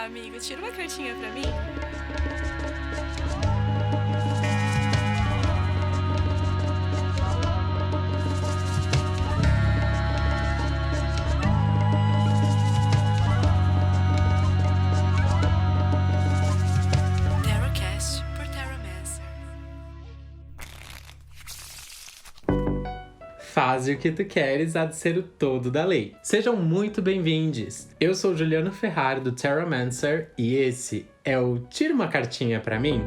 lá, amigo. Tira uma cartinha pra mim. Tarotcast por Taromancer. Faze o que tu queres, há de ser o todo da lei. Sejam muito bem-vindos. Eu sou Juliano Ferrari, do Taromancer, e esse é o Tira uma Cartinha Pra Mim.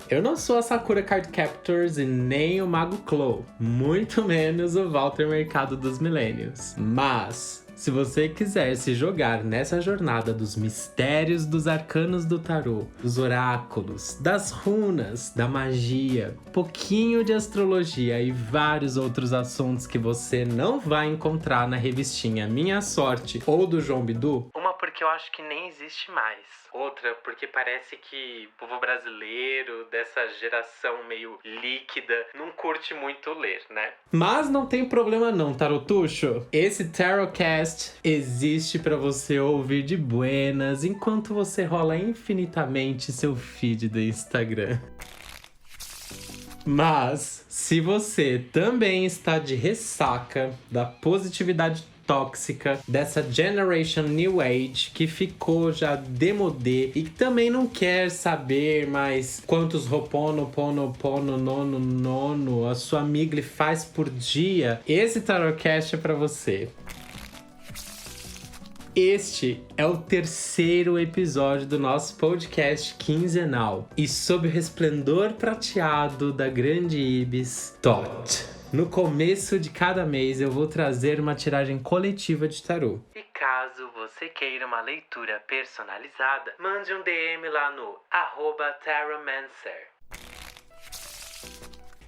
Eu não sou a Sakura Card Captors e nem o Mago Clo, muito menos o Walter Mercado dos Milênios. Mas, se você quiser se jogar nessa jornada dos mistérios dos arcanos do tarô, dos oráculos, das runas, da magia, pouquinho de astrologia e vários outros assuntos que você não vai encontrar na revistinha Minha Sorte ou do João Bidu, uma porque eu acho que nem existe mais. Outra porque parece que o povo brasileiro, dessa geração meio líquida, não curte muito ler, né? Mas não tem problema não, tarotucho. Esse Tarotcast existe pra você ouvir de buenas enquanto você rola infinitamente seu feed do Instagram. Mas, se você também está de ressaca da positividade tóxica dessa Generation New Age que ficou já demodê e que também não quer saber mais quantos Ho'oponopono a sua amiga faz por dia, esse Tarotcast é pra você. Este é o terceiro episódio do nosso podcast quinzenal e sob o resplendor prateado da grande Ibis Tot. No começo de cada mês eu vou trazer uma tiragem coletiva de tarô. E caso você queira uma leitura personalizada, mande um DM lá no @Taromancer.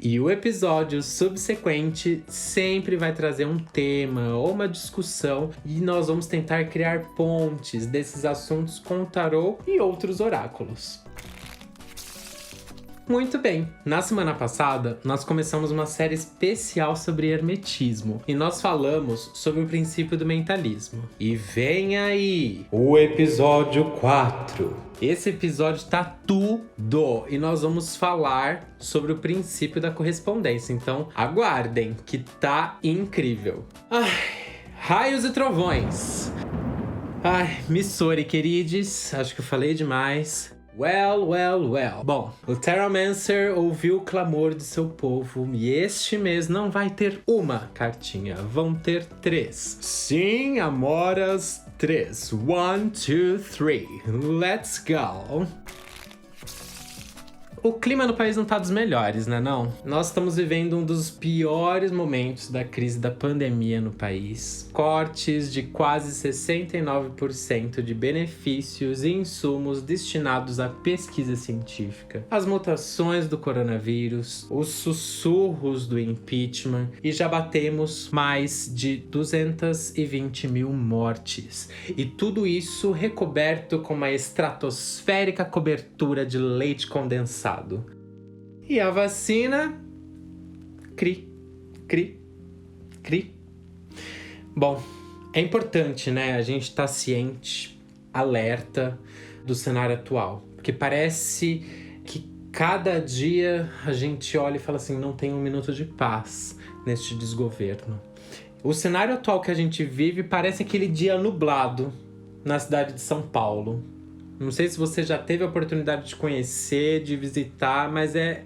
E o episódio subsequente sempre vai trazer um tema ou uma discussão e nós vamos tentar criar pontes desses assuntos com o tarô e outros oráculos. Muito bem, na semana passada nós começamos uma série especial sobre hermetismo e nós falamos sobre o princípio do mentalismo. E vem aí o episódio 4. Esse episódio tá tudo e nós vamos falar sobre o princípio da correspondência, então aguardem que tá incrível. Ai, raios e trovões. Ai, Missori, queridos, acho que eu falei demais. Well. Bom, o Taromancer ouviu o clamor de seu povo e este mês não vai ter uma cartinha, vão ter 3. Sim, amoras, 3. 1, 2, 3. Let's go! O clima no país não tá dos melhores, né não? Nós estamos vivendo um dos piores momentos da crise da pandemia no país. Cortes de quase 69% de benefícios e insumos destinados à pesquisa científica. As mutações do coronavírus, os sussurros do impeachment e já batemos mais de 220 mil mortes. E tudo isso recoberto com uma estratosférica cobertura de leite condensado. E a vacina? Cri. Bom, é importante, né? A gente tá ciente, alerta do cenário atual. Porque parece que cada dia a gente olha e fala assim, não tem um minuto de paz neste desgoverno. O cenário atual que a gente vive parece aquele dia nublado na cidade de São Paulo. Não sei se você já teve a oportunidade de conhecer, de visitar, mas é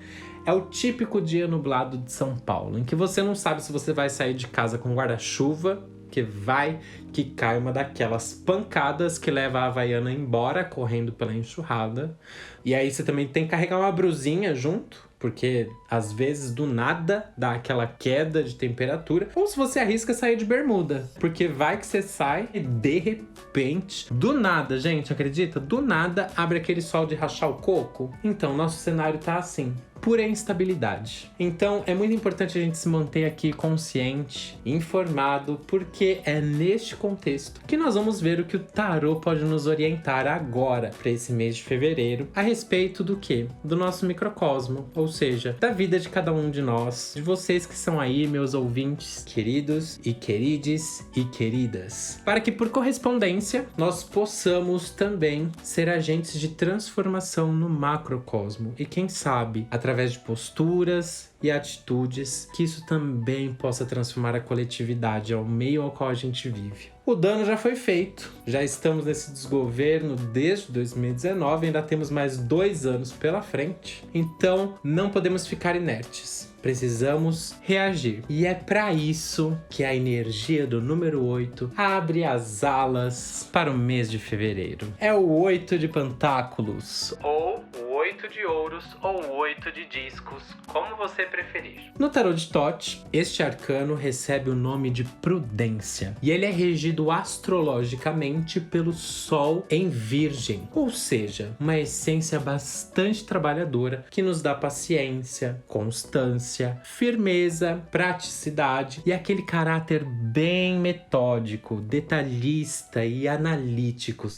o típico dia nublado de São Paulo, em que você não sabe se você vai sair de casa com guarda-chuva, que cai uma daquelas pancadas que leva a Havaiana embora, correndo pela enxurrada. E aí você também tem que carregar uma brusinha junto, porque às vezes do nada dá aquela queda de temperatura. Ou se você arrisca sair de bermuda, porque vai que você sai e de repente, do nada, gente, acredita? Do nada abre aquele sol de rachar o coco. Então, nosso cenário tá assim. pura instabilidade. Então é muito importante a gente se manter aqui consciente, informado, porque é neste contexto que nós vamos ver o que o tarô pode nos orientar agora para esse mês de fevereiro a respeito do quê? Do nosso microcosmo, ou seja, da vida de cada um de nós, de vocês que são aí, meus ouvintes queridos e querides e queridas, para que por correspondência nós possamos também ser agentes de transformação no macrocosmo e quem sabe, através de posturas e atitudes, que isso também possa transformar a coletividade ao meio ao qual a gente vive. O dano já foi feito, já estamos nesse desgoverno desde 2019, ainda temos mais 2 anos pela frente, então não podemos ficar inertes. Precisamos reagir. E é para isso que a energia do número 8 abre as alas para o mês de fevereiro. É o 8 de pentáculos, ou o 8 de ouros, ou o 8 de discos, como você preferir. No tarô de Thoth, este arcano recebe o nome de prudência. E ele é regido astrologicamente pelo Sol em Virgem. Ou seja, uma essência bastante trabalhadora que nos dá paciência, constância, firmeza, praticidade e aquele caráter bem metódico, detalhista e analítico.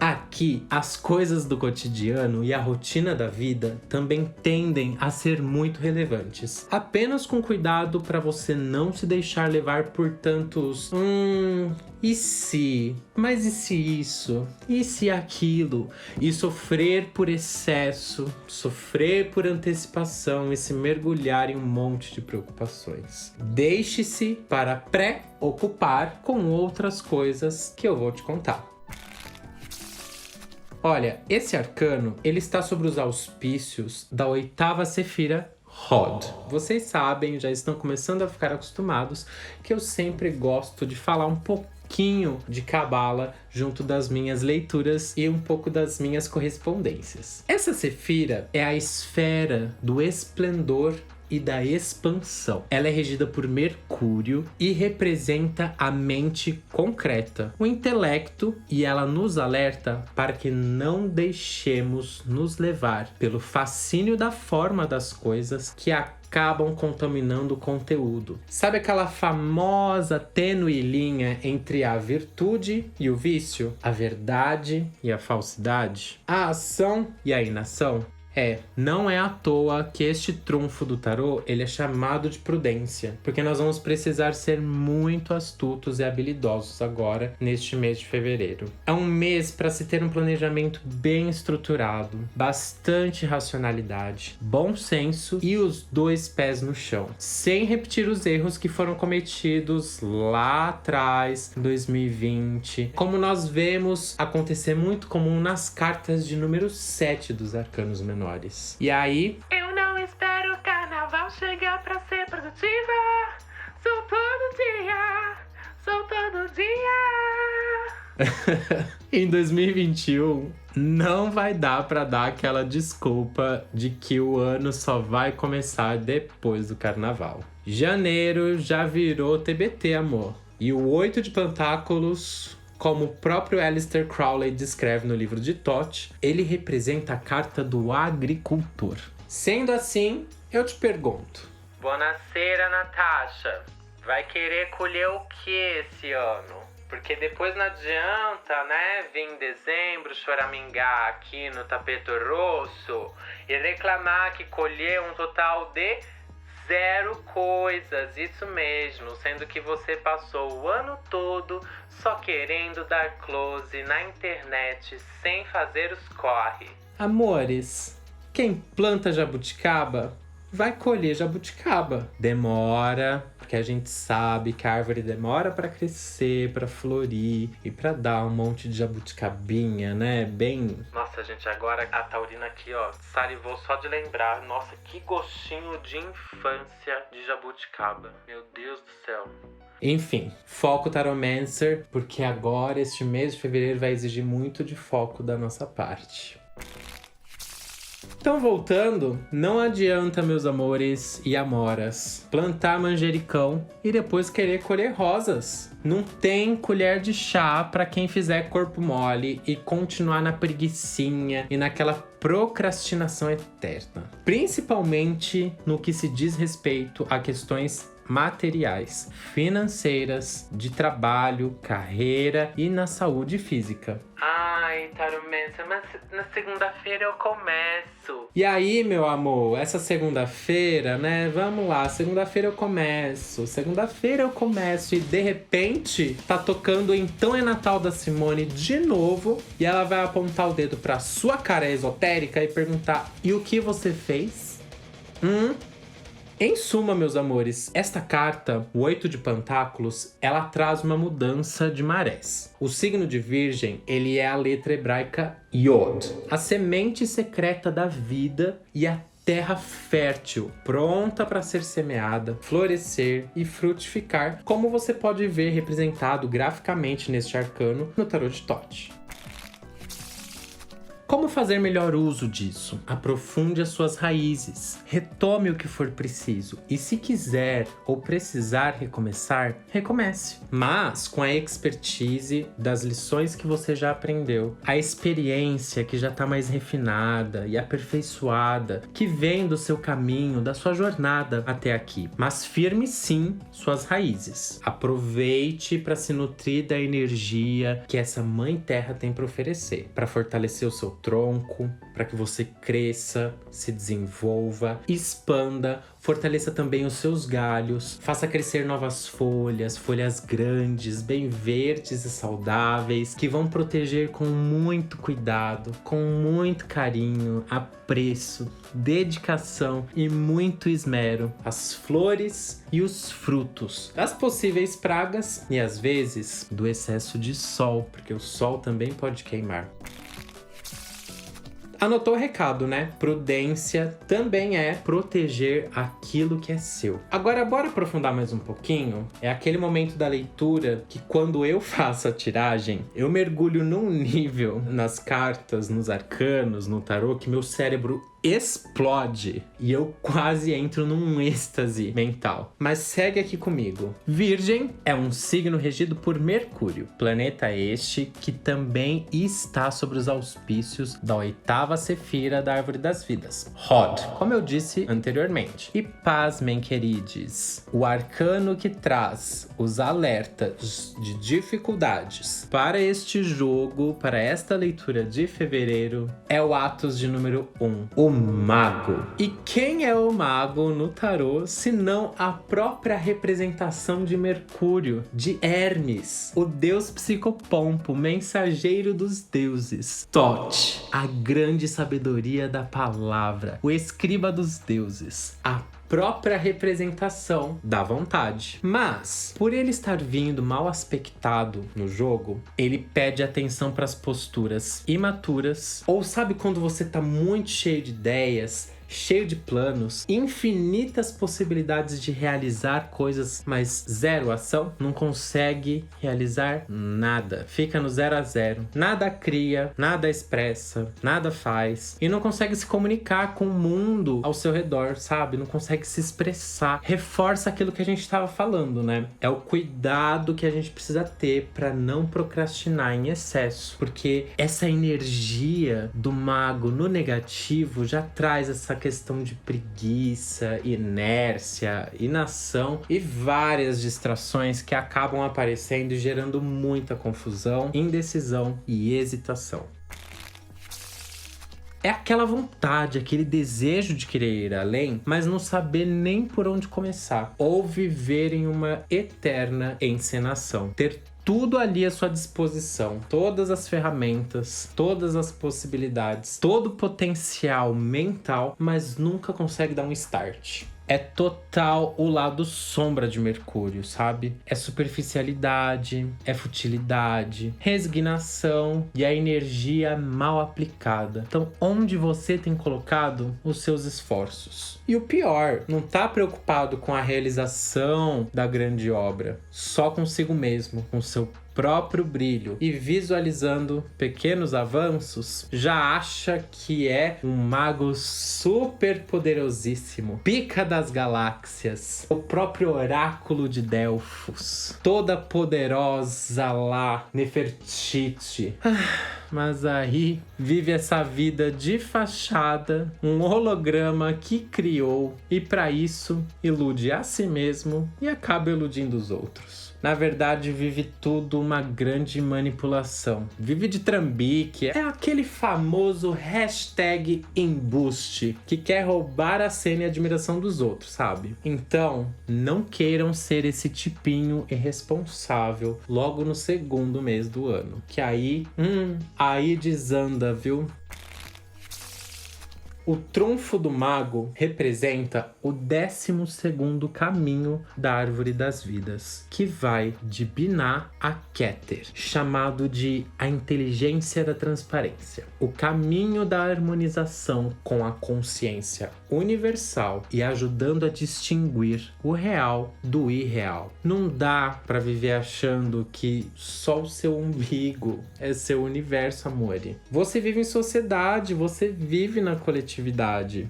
Aqui, as coisas do cotidiano e a rotina da vida também tendem a ser muito relevantes. Apenas com cuidado para você não se deixar levar por tantos e se? Mas e se isso? E se aquilo? E sofrer por excesso, sofrer por antecipação e se mergulhar em um monte de preocupações. Deixe-se para preocupar com outras coisas que eu vou te contar. Olha, esse arcano, ele está sobre os auspícios da 8ª Sefira Hod. Vocês sabem, já estão começando a ficar acostumados, que eu sempre gosto de falar um pouquinho de cabala junto das minhas leituras e um pouco das minhas correspondências. Essa Sefira é a esfera do esplendor e da expansão. Ela é regida por Mercúrio e representa a mente concreta, o intelecto, e ela nos alerta para que não deixemos nos levar pelo fascínio da forma das coisas que acabam contaminando o conteúdo. Sabe aquela famosa tênue linha entre a virtude e o vício? A verdade e a falsidade? A ação e a inação? Não é à toa que este trunfo do tarô, ele é chamado de prudência, porque nós vamos precisar ser muito astutos e habilidosos agora, neste mês de fevereiro. É um mês para se ter um planejamento bem estruturado, bastante racionalidade, bom senso e os 2 pés no chão, sem repetir os erros que foram cometidos lá atrás, em 2020, como nós vemos acontecer muito comum nas cartas de número 7 dos arcanos menores. E aí, Eu não espero o carnaval chegar pra ser produtiva. Sou todo dia. em 2021, não vai dar pra dar aquela desculpa de que o ano só vai começar depois do carnaval. Janeiro já virou TBT, amor. E o 8 de pentáculos, como o próprio Aleister Crowley descreve no livro de Thoth, ele representa a carta do agricultor. Sendo assim, eu te pergunto. Buonasera, Natasha. Vai querer colher o que esse ano? Porque depois não adianta, né, vir em dezembro choramingar aqui no tapete rosso e reclamar que colheu um total de 0 coisas, isso mesmo, sendo que você passou o ano todo só querendo dar close na internet sem fazer os corre. Amores, quem planta jabuticaba vai colher jabuticaba. Demora, porque a gente sabe que a árvore demora para crescer, para florir e para dar um monte de jabuticabinha, né? Bem... Nossa, gente, agora a taurina aqui, ó, salivou só de lembrar. Nossa, que gostinho de infância de jabuticaba. Meu Deus do céu. Enfim, foco Taromancer, porque agora este mês de fevereiro vai exigir muito de foco da nossa parte. Então, voltando, não adianta, meus amores e amoras, plantar manjericão e depois querer colher rosas. Não tem colher de chá para quem fizer corpo mole e continuar na preguicinha e naquela procrastinação eterna, principalmente no que se diz respeito a questões materiais, financeiras, de trabalho, carreira e na saúde física. Ai, Tarumessa, mas na segunda-feira eu começo. E aí, meu amor, essa segunda-feira, né? Vamos lá, segunda-feira eu começo e de repente tá tocando Então é Natal da Simone de novo e ela vai apontar o dedo pra sua cara esotérica e perguntar: e o que você fez? Em suma, meus amores, esta carta, o 8 de Pentáculos, ela traz uma mudança de marés. O signo de Virgem, ele é a letra hebraica Yod, a semente secreta da vida e a terra fértil, pronta para ser semeada, florescer e frutificar, como você pode ver representado graficamente neste arcano no Tarot de Thoth. Como fazer melhor uso disso? Aprofunde as suas raízes, retome o que for preciso e se quiser ou precisar recomeçar, recomece. Mas com a expertise das lições que você já aprendeu, a experiência que já está mais refinada e aperfeiçoada, que vem do seu caminho, da sua jornada até aqui. Mas firme sim suas raízes. Aproveite para se nutrir da energia que essa Mãe Terra tem para oferecer, para fortalecer o seu tronco, para que você cresça, se desenvolva, expanda, fortaleça também os seus galhos, faça crescer novas folhas, folhas grandes, bem verdes e saudáveis, que vão proteger com muito cuidado, com muito carinho, apreço, dedicação e muito esmero as flores e os frutos das possíveis pragas e às vezes do excesso de sol, porque o sol também pode queimar. Anotou o recado, né? Prudência também é proteger aquilo que é seu. Agora, bora aprofundar mais um pouquinho? É aquele momento da leitura que quando eu faço a tiragem, eu mergulho num nível nas cartas, nos arcanos, no tarô, que meu cérebro explode e eu quase entro num êxtase mental. Mas segue aqui comigo. Virgem é um signo regido por Mercúrio, planeta este que também está sobre os auspícios da 8ª Sefira da Árvore das Vidas, Hod, como eu disse anteriormente. E pasmem, queridos, o arcano que traz os alertas de dificuldades para este jogo, para esta leitura de fevereiro, é o Atos de número 1, o Mago. E quem é o Mago no tarô, se não a própria representação de Mercúrio, de Hermes, o deus psicopompo, mensageiro dos deuses. Thoth, a grande sabedoria da palavra, o escriba dos deuses, a própria representação da vontade. Mas, por ele estar vindo mal aspectado no jogo, ele pede atenção para as posturas imaturas. Ou sabe quando você tá muito cheio de ideias, cheio de planos, infinitas possibilidades de realizar coisas, mas zero ação, não consegue realizar nada. Fica no 0 a 0. Nada cria, nada expressa, nada faz e não consegue se comunicar com o mundo ao seu redor, sabe? Não consegue se expressar. Reforça aquilo que a gente estava falando, né? É o cuidado que a gente precisa ter para não procrastinar em excesso, porque essa energia do mago no negativo já traz essa questão de preguiça, inércia, inação e várias distrações que acabam aparecendo e gerando muita confusão, indecisão e hesitação. É aquela vontade, aquele desejo de querer ir além, mas não saber nem por onde começar, ou viver em uma eterna encenação. Ter tudo ali à sua disposição, todas as ferramentas, todas as possibilidades, todo o potencial mental, mas nunca consegue dar um start. É total o lado sombra de Mercúrio, sabe? É superficialidade, é futilidade, resignação e a energia mal aplicada. Então, onde você tem colocado os seus esforços? E o pior, não tá preocupado com a realização da grande obra, só consigo mesmo, com seu próprio brilho e visualizando pequenos avanços, já acha que é um mago super poderosíssimo, pica das galáxias, o próprio oráculo de Delfos, toda poderosa lá, Nefertiti. mas aí vive essa vida de fachada, um holograma que criou e para isso ilude a si mesmo e acaba iludindo os outros. Na verdade, vive tudo uma grande manipulação. Vive de trambique. É aquele famoso hashtag embuste que quer roubar a cena e a admiração dos outros, sabe? Então, não queiram ser esse tipinho irresponsável logo no segundo mês do ano. Que aí desanda, viu? O trunfo do mago representa o 12º caminho da Árvore das Vidas, que vai de Binah a Keter, chamado de a inteligência da transparência. O caminho da harmonização com a consciência universal e ajudando a distinguir o real do irreal. Não dá pra viver achando que só o seu umbigo é seu universo, amore. Você vive em sociedade, você vive na coletividade.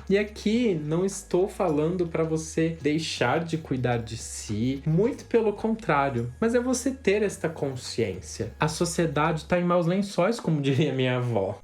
E aqui não estou falando para você deixar de cuidar de si, muito pelo contrário, mas é você ter esta consciência. A sociedade está em maus lençóis, como diria minha avó.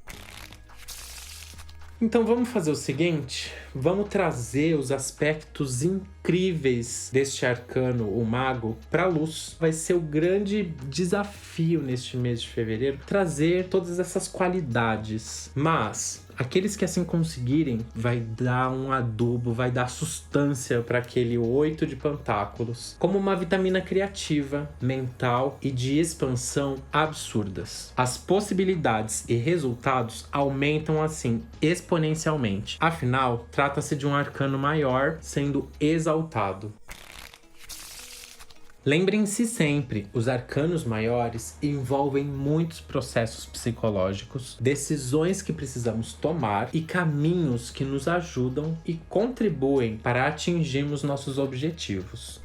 Então vamos fazer o seguinte, vamos trazer os aspectos incríveis deste arcano, o mago, para a luz. Vai ser o grande desafio neste mês de fevereiro, trazer todas essas qualidades. Mas aqueles que assim conseguirem, vai dar um adubo, vai dar sustância para aquele 8 de pentáculos, como uma vitamina criativa, mental e de expansão absurdas. As possibilidades e resultados aumentam assim exponencialmente. Afinal, trata-se de um arcano maior sendo exaltado. Lembrem-se sempre, os arcanos maiores envolvem muitos processos psicológicos, decisões que precisamos tomar e caminhos que nos ajudam e contribuem para atingirmos nossos objetivos.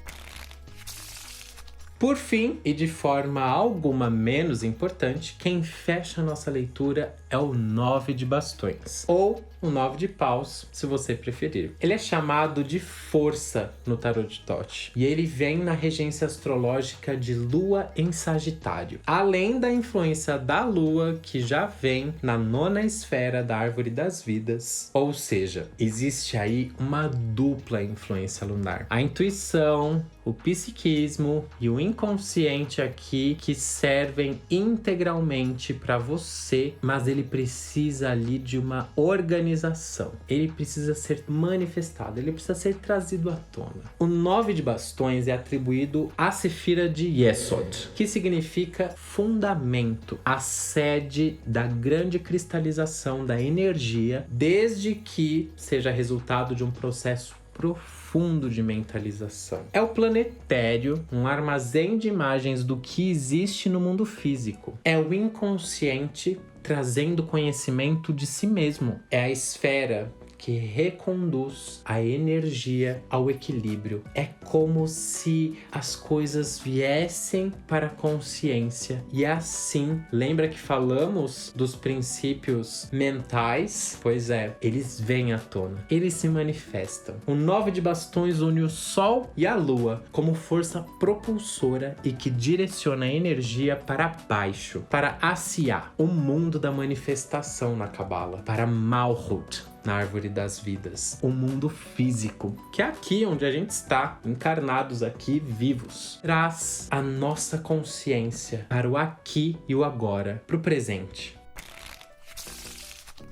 Por fim, e de forma alguma menos importante, quem fecha a nossa leitura é o 9 de bastões, ou o 9 de paus, se você preferir. Ele é chamado de força no tarot de Thoth, e ele vem na regência astrológica de Lua em Sagitário, além da influência da Lua, que já vem na 9ª esfera da Árvore das Vidas, ou seja, existe aí uma dupla influência lunar. A intuição, o psiquismo e o inconsciente aqui que servem integralmente para você, mas ele precisa ali de uma organização. Ele precisa ser manifestado, ele precisa ser trazido à tona. O 9 de bastões é atribuído à Sefira de Yesod, que significa fundamento, a sede da grande cristalização da energia, desde que seja resultado de um processo profundo de mentalização. É o planetério, um armazém de imagens do que existe no mundo físico. É o inconsciente trazendo conhecimento de si mesmo. É a esfera que reconduz a energia ao equilíbrio. É como se as coisas viessem para a consciência. E assim, lembra que falamos dos princípios mentais? Pois é, eles vêm à tona, eles se manifestam. O 9 de bastões une o Sol e a Lua como força propulsora e que direciona a energia para baixo, para Asiá, o mundo da manifestação na Cabala, para Malhut, na Árvore das Vidas, o mundo físico, que é aqui onde a gente está, encarnados aqui, vivos. Traz a nossa consciência para o aqui e o agora, para o presente.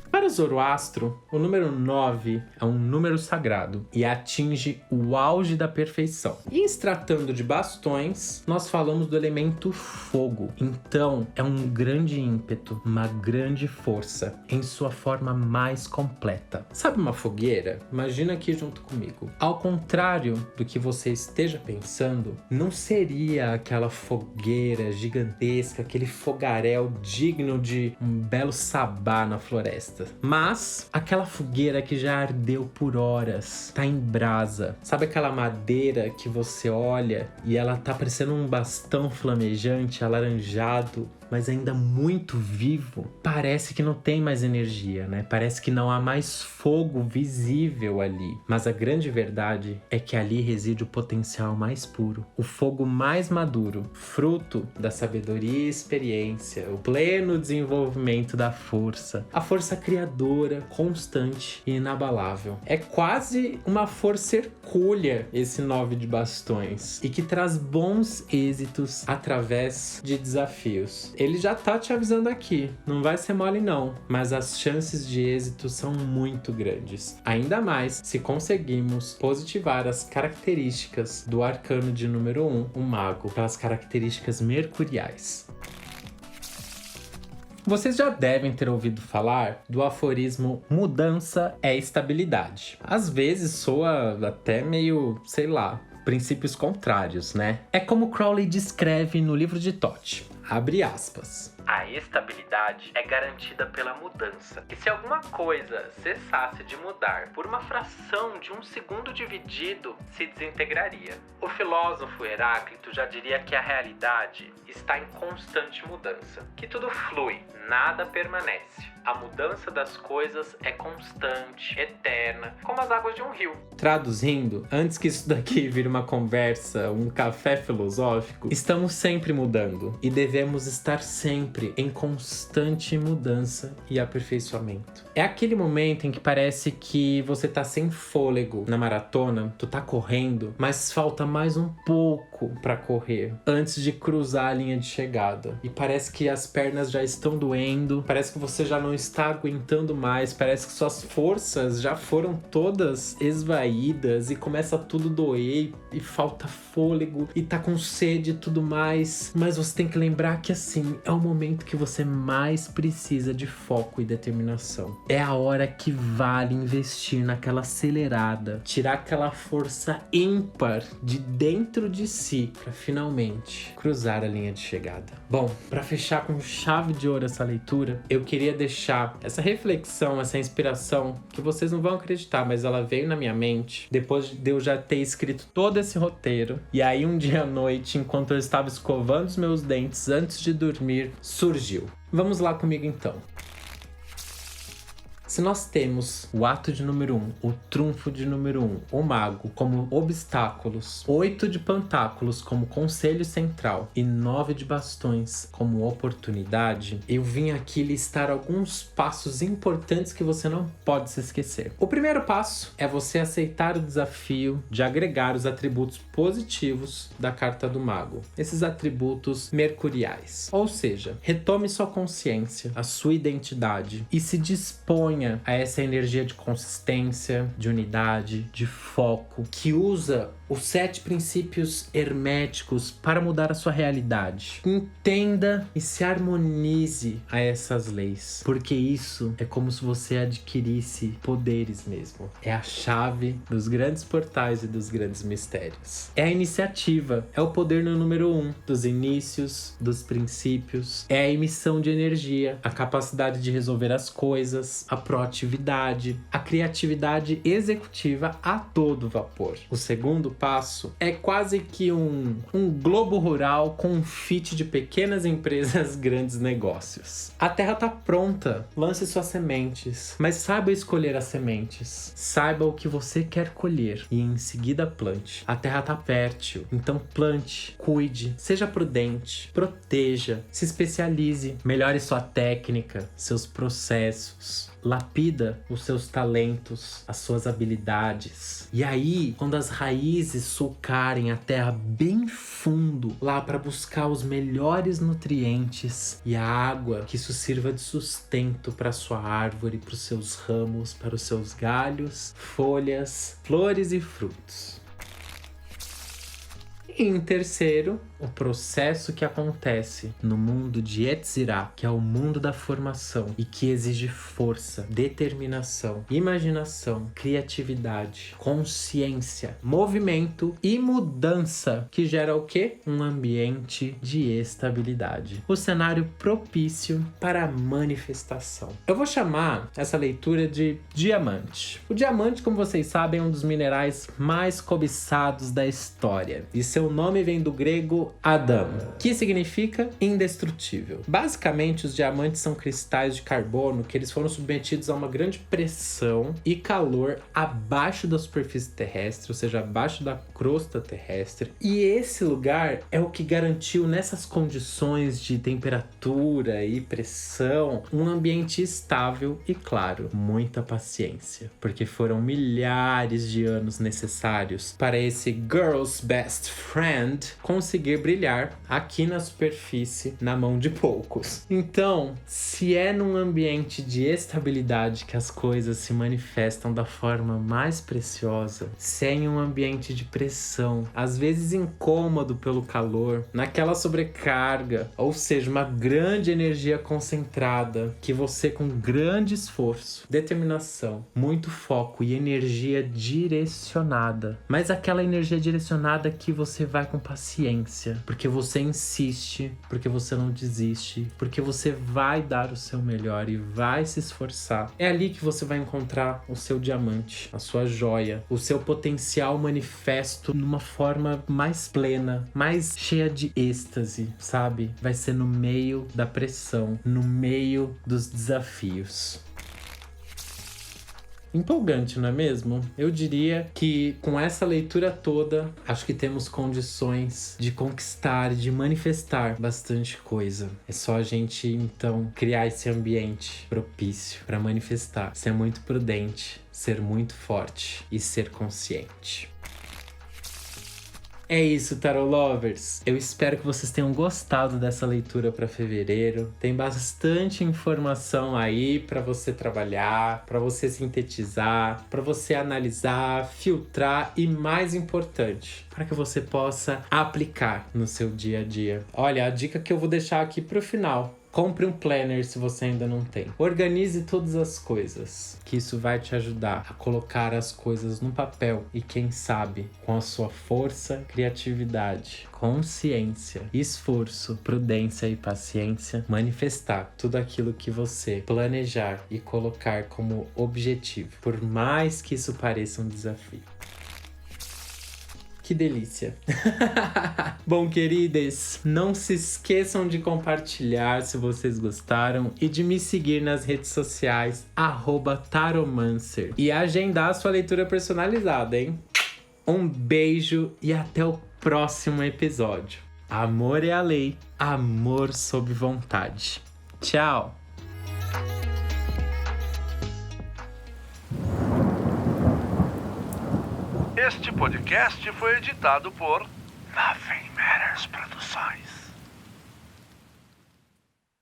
Para Zoroastro, o número 9 é um número sagrado e atinge o auge da perfeição. E em se tratando de bastões, nós falamos do elemento fogo. Então, é um grande ímpeto, uma grande força em sua forma mais completa. Sabe uma fogueira? Imagina aqui junto comigo. Ao contrário do que você esteja pensando, não seria aquela fogueira gigantesca, aquele fogaréu digno de um belo sabá na floresta. Mas aquela fogueira que já ardeu por horas, tá em brasa. Sabe aquela madeira que você olha e ela tá parecendo um bastão flamejante, alaranjado, mas ainda muito vivo, parece que não tem mais energia, né? Parece que não há mais fogo visível ali. Mas a grande verdade é que ali reside o potencial mais puro, o fogo mais maduro, fruto da sabedoria e experiência, o pleno desenvolvimento da força, a força criadora, constante e inabalável. É quase uma força hercúlea esse 9 de bastões e que traz bons êxitos através de desafios. Ele já tá te avisando aqui, não vai ser mole não, mas as chances de êxito são muito grandes. Ainda mais se conseguimos positivar as características do arcano de número 1, o mago, pelas características mercuriais. Vocês já devem ter ouvido falar do aforismo mudança é estabilidade. Às vezes soa até meio, sei lá, princípios contrários, né? É como Crowley descreve no livro de Thoth, abre aspas. A estabilidade é garantida pela mudança. E se alguma coisa cessasse de mudar por uma fração de um segundo dividido, se desintegraria. O filósofo Heráclito já diria que a realidade está em constante mudança, que tudo flui, nada permanece. A mudança das coisas é constante, eterna, como as águas de um rio. Traduzindo, antes que isso daqui vire uma conversa, um café filosófico, estamos sempre mudando e devemos estar sempre em constante mudança e aperfeiçoamento. É aquele momento em que parece que você tá sem fôlego na maratona, tu tá correndo, mas falta mais um pouco pra correr antes de cruzar a linha de chegada. E parece que as pernas já estão doendo, parece que você já não está aguentando mais, parece que suas forças já foram todas esvaídas e começa tudo doer e falta fôlego e tá com sede e tudo mais. Mas você tem que lembrar que assim, é o momento que você mais precisa de foco e determinação. É a hora que vale investir naquela acelerada, tirar aquela força ímpar de dentro de si para finalmente cruzar a linha de chegada. Bom, para fechar com chave de ouro essa leitura, eu queria deixar essa reflexão, essa inspiração, que vocês não vão acreditar, mas ela veio na minha mente depois de eu já ter escrito todo esse roteiro. E aí um dia à noite, enquanto eu estava escovando os meus dentes antes de dormir, surgiu. Vamos lá comigo então. Se nós temos o ato de número 1, o trunfo de número 1, o mago como obstáculos, 8 de pentáculos como conselho central e 9 de bastões como oportunidade, eu vim aqui listar alguns passos importantes que você não pode se esquecer. O primeiro passo é você aceitar o desafio de agregar os atributos positivos da carta do mago, esses atributos mercuriais. Ou seja, retome sua consciência, a sua identidade e se disponha a essa energia de consistência, de unidade, de foco, que usa os 7 princípios herméticos para mudar a sua realidade. Entenda e se harmonize a essas leis, porque isso é como se você adquirisse poderes mesmo. É a chave dos grandes portais e dos grandes mistérios. É a iniciativa, é o poder no número 1, dos inícios, dos princípios. É a emissão de energia, a capacidade de resolver as coisas, a proatividade, a criatividade executiva a todo vapor. O segundo passo é quase que um globo rural com um fit de pequenas empresas, grandes negócios. A terra tá pronta, lance suas sementes, mas saiba escolher as sementes. Saiba o que você quer colher e em seguida plante. A terra tá fértil, então plante, cuide, seja prudente, proteja, se especialize, melhore sua técnica, seus processos. Lapida os seus talentos, as suas habilidades. E aí, quando as raízes sulcarem a terra bem fundo, lá para buscar os melhores nutrientes e a água, que isso sirva de sustento para sua árvore, para os seus ramos, para os seus galhos, folhas, flores e frutos. E em terceiro, o processo que acontece no mundo de Yetzirah, que é o mundo da formação e que exige força, determinação, imaginação, criatividade, consciência, movimento e mudança, que gera o quê? Um ambiente de estabilidade. O cenário propício para a manifestação. Eu vou chamar essa leitura de diamante. O diamante, como vocês sabem, é um dos minerais mais cobiçados da história. E seu nome vem do grego Crystal Adam, que significa indestrutível. Basicamente, os diamantes são cristais de carbono que eles foram submetidos a uma grande pressão e calor abaixo da superfície terrestre, ou seja, abaixo da crosta terrestre. E esse lugar é o que garantiu, nessas condições de temperatura e pressão, um ambiente estável e, claro, muita paciência, porque foram milhares de anos necessários para esse Girl's Best Friend conseguir brilhar aqui na superfície na mão de poucos. Então, se é num ambiente de estabilidade que as coisas se manifestam da forma mais preciosa, se é em um ambiente de pressão, às vezes incômodo pelo calor, naquela sobrecarga, ou seja, uma grande energia concentrada que você, com grande esforço, determinação, muito foco e energia direcionada, mas aquela energia direcionada que você vai com paciência, porque você insiste, porque você não desiste, porque você vai dar o seu melhor e vai se esforçar. É ali que você vai encontrar o seu diamante, a sua joia, o seu potencial manifesto numa forma mais plena, mais cheia de êxtase, sabe? Vai ser no meio da pressão, no meio dos desafios. Empolgante, não é mesmo? Eu diria que com essa leitura toda, acho que temos condições de conquistar, de manifestar bastante coisa. É só a gente, então, criar esse ambiente propício para manifestar. Ser muito prudente, ser muito forte e ser consciente. É isso, Tarot Lovers! Eu espero que vocês tenham gostado dessa leitura para fevereiro. Tem bastante informação aí para você trabalhar, para você sintetizar, para você analisar, filtrar e, mais importante, para que você possa aplicar no seu dia a dia. Olha, a dica que eu vou deixar aqui para o final. Compre um planner se você ainda não tem. Organize todas as coisas, que isso vai te ajudar a colocar as coisas no papel e, quem sabe, com a sua força, criatividade, consciência, esforço, prudência e paciência, manifestar tudo aquilo que você planejar e colocar como objetivo, por mais que isso pareça um desafio. Que delícia! Bom, queridas, não se esqueçam de compartilhar se vocês gostaram e de me seguir nas redes sociais, @taromancer, e agendar a sua leitura personalizada, hein? Um beijo e até o próximo episódio. Amor é a lei, amor sob vontade. Tchau! Este podcast foi editado por